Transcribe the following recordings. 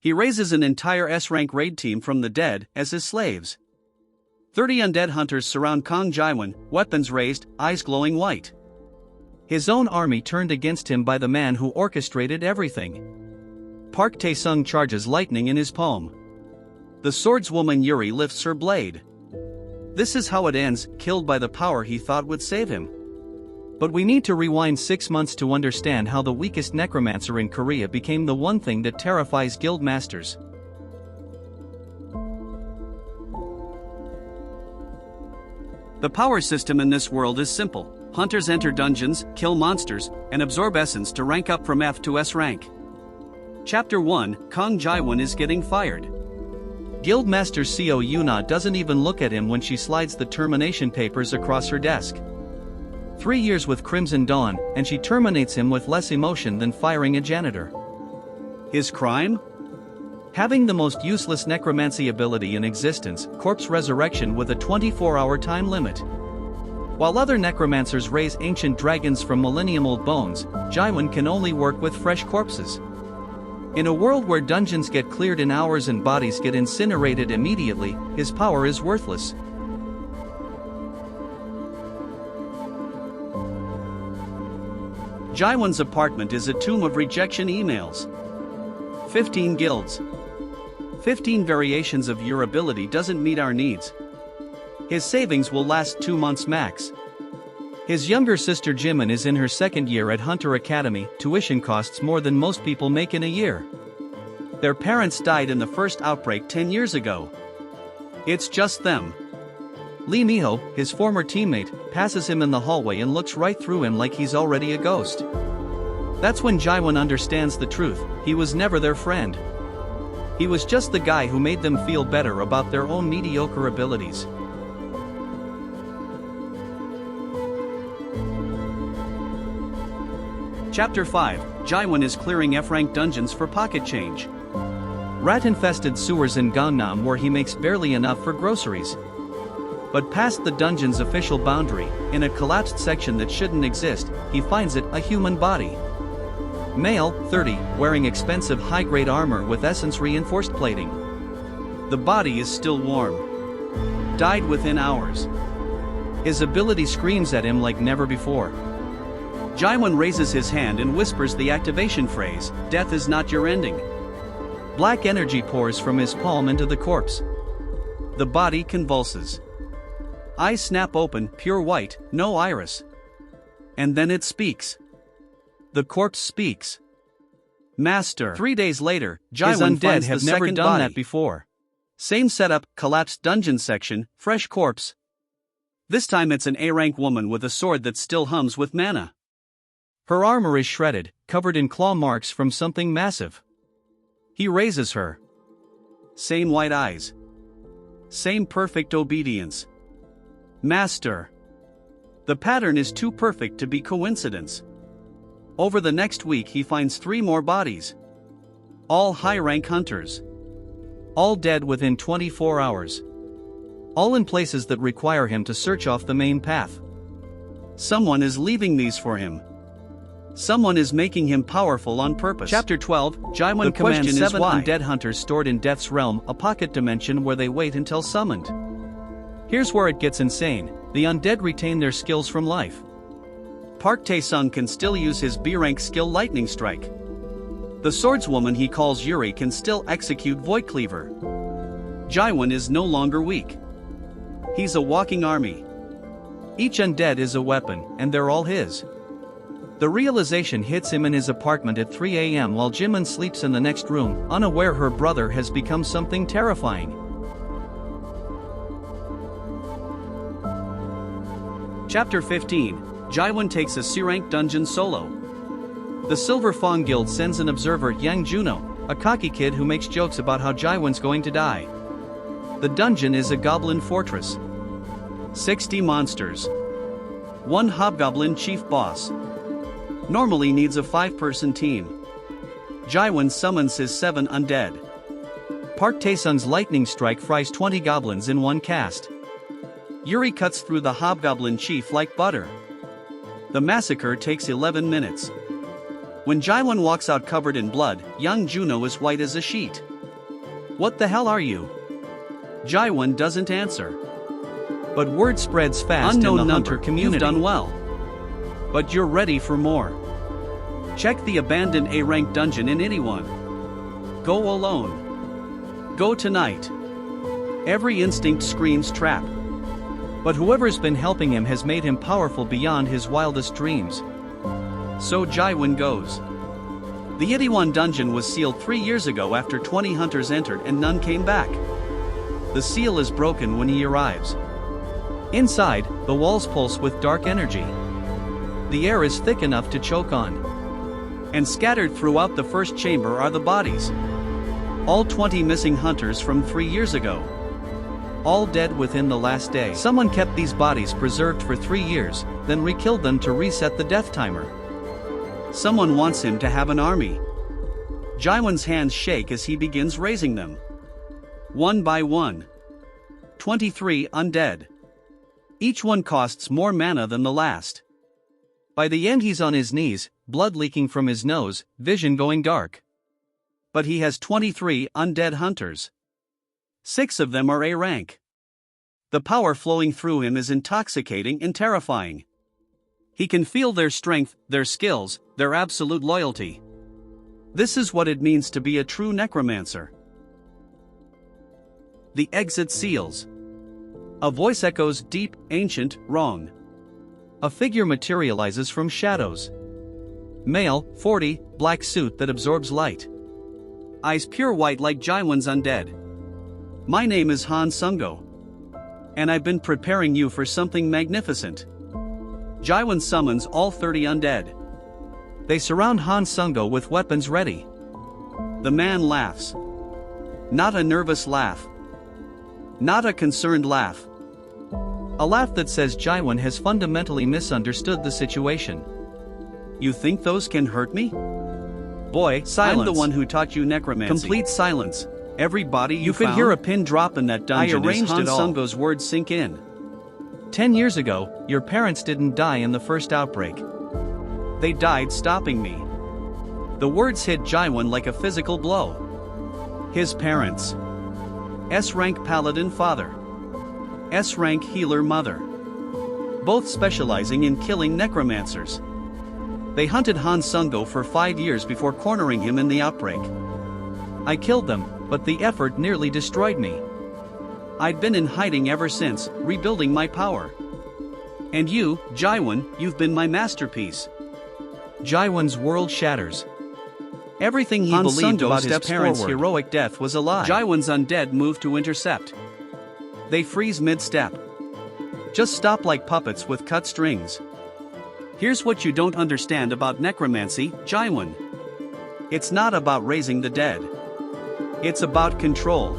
He raises an entire S-rank raid team from the dead as his slaves. 30 undead hunters surround Kang Jiwon, weapons raised, eyes glowing white. His own army turned against him by the man who orchestrated everything. Park Tae-sung charges lightning in his palm. The swordswoman Yuri lifts her blade. This is how it ends, killed by the power he thought would save him. But we need to rewind 6 months to understand how the weakest necromancer in Korea became the one thing that terrifies guild masters. The power system in this world is simple. Hunters enter dungeons, kill monsters, and absorb essence to rank up from F to S rank. Chapter 1, Kang Jiwon is getting fired. Guildmaster Seo Yuna doesn't even look at him when she slides the termination papers across her desk. 3 years with Crimson Dawn, and she terminates him with less emotion than firing a janitor. His crime? Having the most useless necromancy ability in existence, corpse resurrection with a 24-hour time limit. While other necromancers raise ancient dragons from millennium-old bones, Jiwon can only work with fresh corpses. In a world where dungeons get cleared in hours and bodies get incinerated immediately, his power is worthless. Jiwon's apartment is a tomb of rejection emails. 15 guilds. 15 variations of your ability doesn't meet our needs. His savings will last 2 months max. His younger sister Jimin is in her second year at Hunter Academy, tuition costs more than most people make in a year. Their parents died in the first outbreak 10 years ago. It's just them. Lee Miho, his former teammate, passes him in the hallway and looks right through him like he's already a ghost. That's when Jiwon understands the truth, he was never their friend. He was just the guy who made them feel better about their own mediocre abilities. Chapter 5, Jiwon is clearing F-rank dungeons for pocket change. Rat-infested sewers in Gangnam where he makes barely enough for groceries. But past the dungeon's official boundary, in a collapsed section that shouldn't exist, he finds it, a human body. Male, 30, wearing expensive high-grade armor with essence-reinforced plating. The body is still warm. Died within hours. His ability screams at him like never before. Jiwon raises his hand and whispers the activation phrase, "Death is not your ending." Black energy pours from his palm into the corpse. The body convulses. Eyes snap open, pure white, no iris. And then it speaks. The corpse speaks. Master. 3 days later, Jiwon finds the second body. His undead have never done that before. Same setup, collapsed dungeon section, fresh corpse. This time it's an A-rank woman with a sword that still hums with mana. Her armor is shredded, covered in claw marks from something massive. He raises her. Same white eyes. Same perfect obedience. Master. The pattern is too perfect to be coincidence. Over the next week he finds 3 more bodies. All high-rank hunters. All dead within 24 hours. All in places that require him to search off the main path. Someone is leaving these for him. Someone is making him powerful on purpose. Chapter 12, Jiwon commands 7 undead hunters stored in Death's Realm, a pocket dimension where they wait until summoned. Here's where it gets insane, the undead retain their skills from life. Park Tae-sung can still use his B-rank skill Lightning Strike. The swordswoman he calls Yuri can still execute Void Cleaver. Jiwon is no longer weak. He's a walking army. Each undead is a weapon, and they're all his. The realization hits him in his apartment at 3 a.m. while Jimin sleeps in the next room, unaware her brother has become something terrifying. Chapter 15, Jiwon takes a C-rank dungeon solo. The Silver Fang Guild sends an observer, Yang Juno, a cocky kid who makes jokes about how Jiwon's going to die. The dungeon is a goblin fortress. 60 monsters. 1 hobgoblin chief boss. Normally needs a 5-person team. Jiwon summons his 7 undead. Park Tae-sung's lightning strike fries 20 goblins in one cast. Yuri cuts through the hobgoblin chief like butter. The massacre takes 11 minutes. When Jiwon walks out covered in blood, young Juno is white as a sheet. "What the hell are you?" Jiwon doesn't answer. But word spreads fast in the hunter community. "You've done well. But you're ready for more. Check the abandoned A-rank dungeon in anyone. Go alone. Go tonight." Every instinct screams trap. But whoever's been helping him has made him powerful beyond his wildest dreams. So Jiwon goes. The 81 dungeon was sealed 3 years ago after 20 hunters entered and none came back. The seal is broken when he arrives. Inside, the walls pulse with dark energy. The air is thick enough to choke on. And scattered throughout the first chamber are the bodies. All 20 missing hunters from 3 years ago. All dead within the last day. Someone kept these bodies preserved for 3 years, then re-killed them to reset the death timer. Someone wants him to have an army. Jiwon's hands shake as he begins raising them. One by one. 23 undead. Each one costs more mana than the last. By the end he's on his knees, blood leaking from his nose, vision going dark. But he has 23 undead hunters. 6 of them are A rank. The power flowing through him is intoxicating and terrifying. He can feel their strength, their skills, their absolute loyalty. This is what it means to be a true necromancer. The exit seals. A voice echoes deep, ancient, wrong. A figure materializes from shadows. Male, 40, black suit that absorbs light. Eyes pure white like Jiwon's undead. "My name is Han Sungo. And I've been preparing you for something magnificent." Jiwon summons all 30 undead. They surround Han Sungo with weapons ready. The man laughs. Not a nervous laugh. Not a concerned laugh. A laugh that says Jiwon has fundamentally misunderstood the situation. "You think those can hurt me? Boy, silence. I'm the one who taught you necromancy." Complete silence. Every body you could hear a pin drop in that dungeon. I arranged as Han Sungo's words sink in. 10 years ago, your parents didn't die in the first outbreak. They died stopping me. The words hit Jiwon like a physical blow. His parents. S-rank paladin father. S-rank healer mother. Both specializing in killing necromancers. They hunted Han Sungo for 5 years before cornering him in the outbreak. I killed them, but the effort nearly destroyed me. I'd been in hiding ever since, rebuilding my power. And you, Jiwon, you've been my masterpiece. Jiwon's world shatters. Everything he believed about his parents' heroic death was a lie. Jiwon's undead move to intercept. They freeze mid-step. Just stop like puppets with cut strings. Here's what you don't understand about necromancy, Jiwon. It's not about raising the dead. It's about control.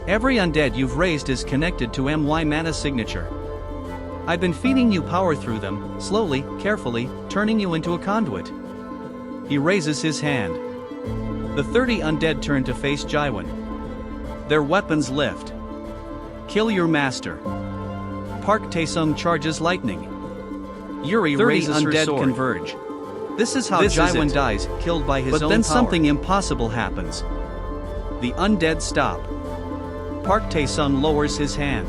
Every undead you've raised is connected to MY mana signature. I've been feeding you power through them, slowly, carefully, turning you into a conduit. He raises his hand. The 30 undead turn to face Jiwon. Their weapons lift. Kill your master. Park Taesung charges lightning. Yuri raises her sword. Converge. This is how Jiwon dies, killed by his own power. But then something impossible happens. The undead stop. Park Taesung lowers his hand.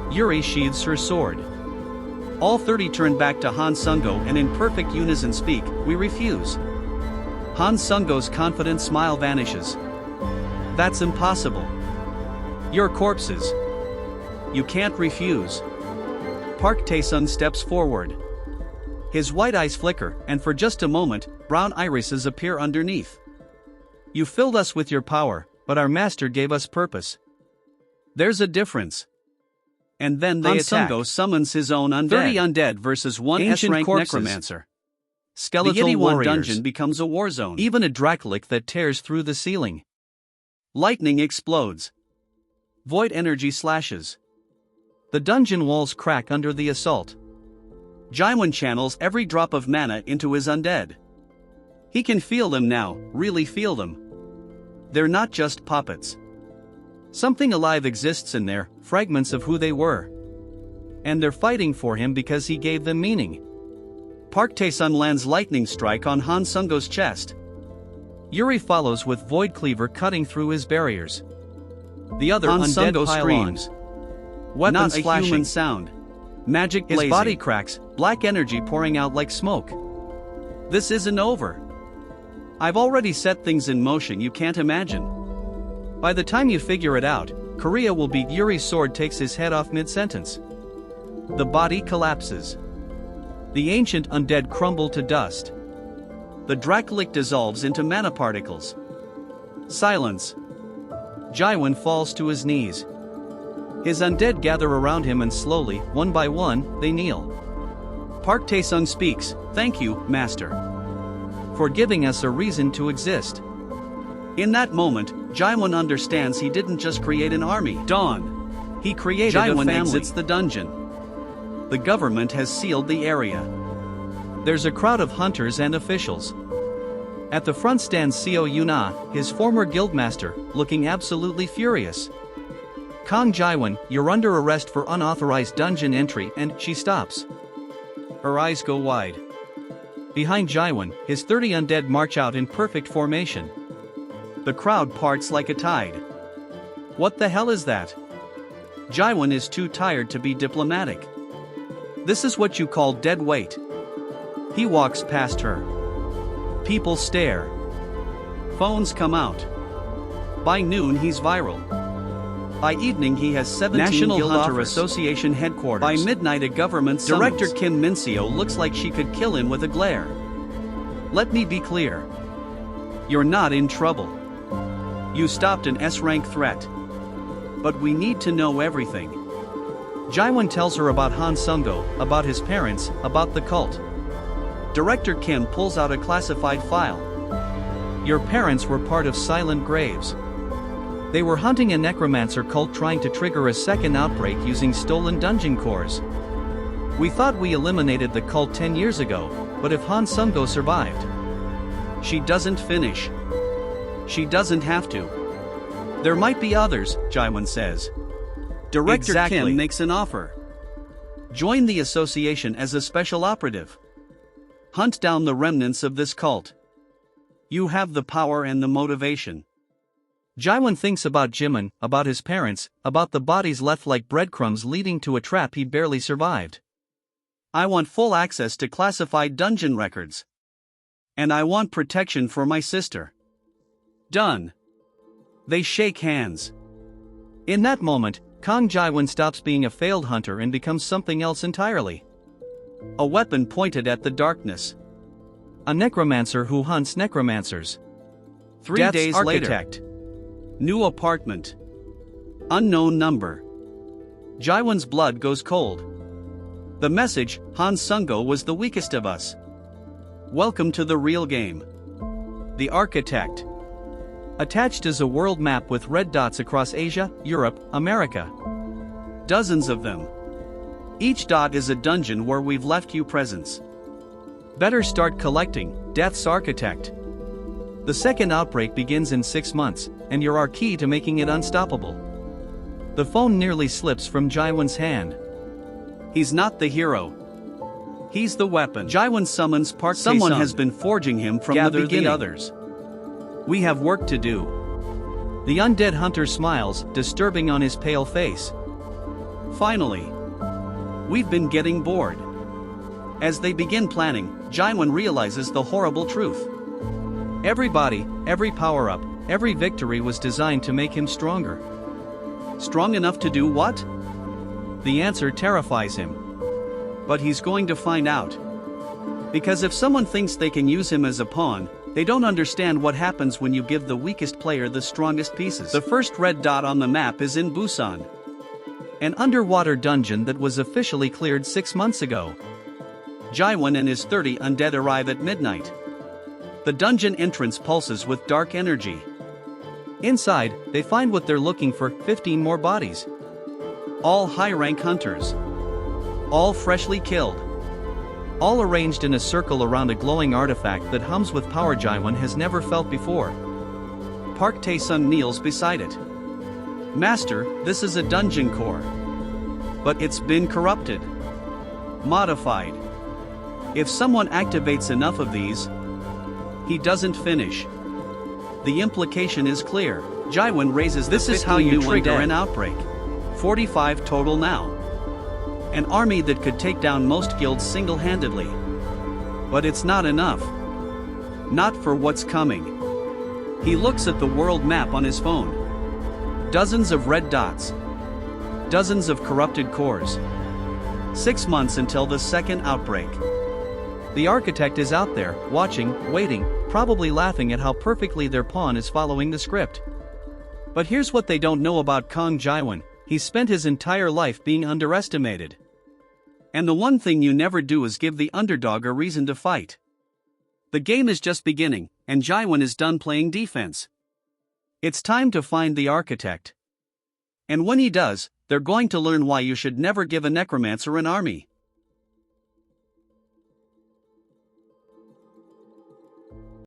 Yuri sheathes her sword. All 30 turn back to Han Sungo and in perfect unison speak, "We refuse." Han Sungo's confident smile vanishes. "That's impossible. You're corpses. You can't refuse." Park Taesung steps forward. His white eyes flicker, and for just a moment, brown irises appear underneath. "You filled us with your power, but our master gave us purpose. There's a difference." And then they attack. Han Sungo summons his own undead. 30 undead versus 1 S-rank necromancer. Skeletal the 81 warriors. Dungeon becomes a war zone. Even a Dracolic that tears through the ceiling. Lightning explodes. Void energy slashes. The dungeon walls crack under the assault. Jiwon channels every drop of mana into his undead. He can feel them now, really feel them. They're not just puppets. Something alive exists in there, fragments of who they were. And they're fighting for him because he gave them meaning. Park Tae-sun lands lightning strike on Han Sung-go's chest. Yuri follows with void cleaver cutting through his barriers. The other undead screams. Weapons Not a flashing. human sound. Magic blazing. His body cracks, black energy pouring out like smoke. This isn't over. I've already set things in motion you can't imagine. By the time you figure it out, Korea will be. Yuri's sword takes his head off mid-sentence. The body collapses. The ancient undead crumble to dust. The Dracolic dissolves into mana particles. Silence. Jiwon falls to his knees. His undead gather around him and slowly, one by one, they kneel. Park Tae-sung speaks, "Thank you, Master, for giving us a reason to exist." In that moment, Jiwon understands he didn't just create an army. Dawn. He created Jiwon a family. exits the dungeon. The government has sealed the area. There's a crowd of hunters and officials. At the front stands Seo Yuna, his former guildmaster, looking absolutely furious. "Kang Jiwon, you're under arrest for unauthorized dungeon entry," and she stops. Her eyes go wide. Behind Jiwon, his 30 undead march out in perfect formation. The crowd parts like a tide. What the hell is that? Jiwon is too tired to be diplomatic. This is what you call dead weight. He walks past her. People stare. Phones come out. By noon he's viral. By evening he has 17 National Guild Hunter offers. Association headquarters. By midnight a government Director summons. Kim Min-seo looks like she could kill him with a glare. Let me be clear. You're not in trouble. You stopped an S-rank threat. But we need to know everything. Jiwon tells her about Han Sung-go, about his parents, about the cult. Director Kim pulls out a classified file. Your parents were part of Silent Graves. They were hunting a necromancer cult trying to trigger a second outbreak using stolen dungeon cores. We thought we eliminated the cult 10 years ago, but if Han Sung-go survived. She doesn't finish. She doesn't have to. There might be others, Jiwon says. Director Exactly. Kim makes an offer. Join the association as a special operative. Hunt down the remnants of this cult. You have the power and the motivation. Jiwon thinks about Jimin, about his parents, about the bodies left like breadcrumbs leading to a trap he barely survived. I want full access to classified dungeon records. And I want protection for my sister. Done. They shake hands. In that moment, Kang Jiwon stops being a failed hunter and becomes something else entirely. A weapon pointed at the darkness. A necromancer who hunts necromancers. 3 Death's days architect. later. New apartment. Unknown number. Jiwon's blood goes cold. The message, Han Sung-go was the weakest of us. Welcome to the real game. The architect. Attached is a world map with red dots across Asia, Europe, America. Dozens of them. Each dot is a dungeon where we've left you presents. Better start collecting, Death's architect. The second outbreak begins in 6 months, and you're our key to making it unstoppable. The phone nearly slips from Jiwon's hand. He's not the hero. He's the weapon. Jiwon summons Park Tae-sung. Someone has been forging him from the beginning. Others. We have work to do. The undead hunter smiles, disturbing on his pale face. Finally. We've been getting bored. As they begin planning, Jiwon realizes the horrible truth. Every body, every power-up, every victory was designed to make him stronger. Strong enough to do what? The answer terrifies him. But he's going to find out. Because if someone thinks they can use him as a pawn, they don't understand what happens when you give the weakest player the strongest pieces. The first red dot on the map is in Busan. An underwater dungeon that was officially cleared 6 months ago. Jiwon and his 30 undead arrive at midnight. The dungeon entrance pulses with dark energy. Inside, they find what they're looking for, 15 more bodies. All high-rank hunters. All freshly killed. All arranged in a circle around a glowing artifact that hums with power Jiwon has never felt before. Park Tae-sung kneels beside it. Master, this is a dungeon core. But it's been corrupted. Modified. If someone activates enough of these, he doesn't finish. The implication is clear. Jiwon raises This is how you trigger undead. an outbreak. 45 total now. An army that could take down most guilds single-handedly. But it's not enough. Not for what's coming. He looks at the world map on his phone. Dozens of red dots. Dozens of corrupted cores. 6 months until the second outbreak. The architect is out there, watching, waiting, probably laughing at how perfectly their pawn is following the script. But here's what they don't know about Kang Jiwon: he's spent his entire life being underestimated. And the one thing you never do is give the underdog a reason to fight. The game is just beginning, and Jiwon is done playing defense. It's time to find the architect. And when he does, they're going to learn why you should never give a necromancer an army.